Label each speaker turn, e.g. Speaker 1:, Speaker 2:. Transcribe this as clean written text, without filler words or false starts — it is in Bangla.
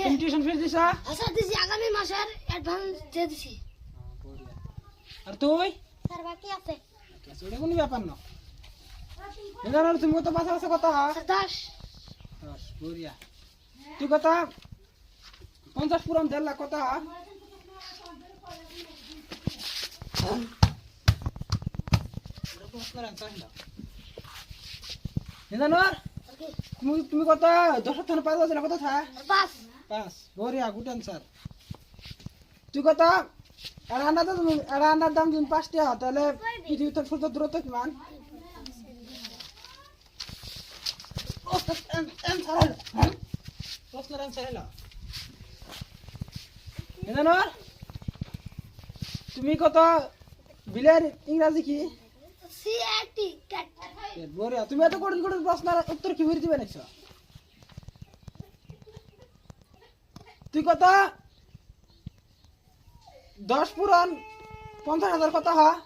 Speaker 1: তুমি টিউশন ফিস দিছ?
Speaker 2: আচ্ছা দিছি, আগামী মাসের অ্যাডভান্স দিয়ে দিছি।
Speaker 1: আর তুই?
Speaker 2: স্যার বাকি আছে।
Speaker 1: ওটা কোনো ব্যাপার না। জানো তুমি কত পাশে আছে কত?
Speaker 2: স্যার 10।
Speaker 1: 10 বড়িয়া। তুই কত? 50 পুরাম 1.5 লাখ কত? জানো তুমি কত? 10 থেকে 5 আছে কত থা?
Speaker 2: 5।
Speaker 1: 5 বড়িয়া, গুড আনসার। তুই কত? আন্ডার দাম দিন 5 টাকা, তাহলে পৃথিবীতে ফুট দূরত্ব কিমান? প্রশ্নের অ্যান্সার হলো জানো তুমি কত? বিলের ইংরাজি কি?
Speaker 2: CAT cat.
Speaker 1: বড়িয়া, তুমি এত কঠিন কঠিন প্রশ্নের উত্তর কি করে দিবে নাকি? তুই কত? 10 পুরান 50,000 কত হয়?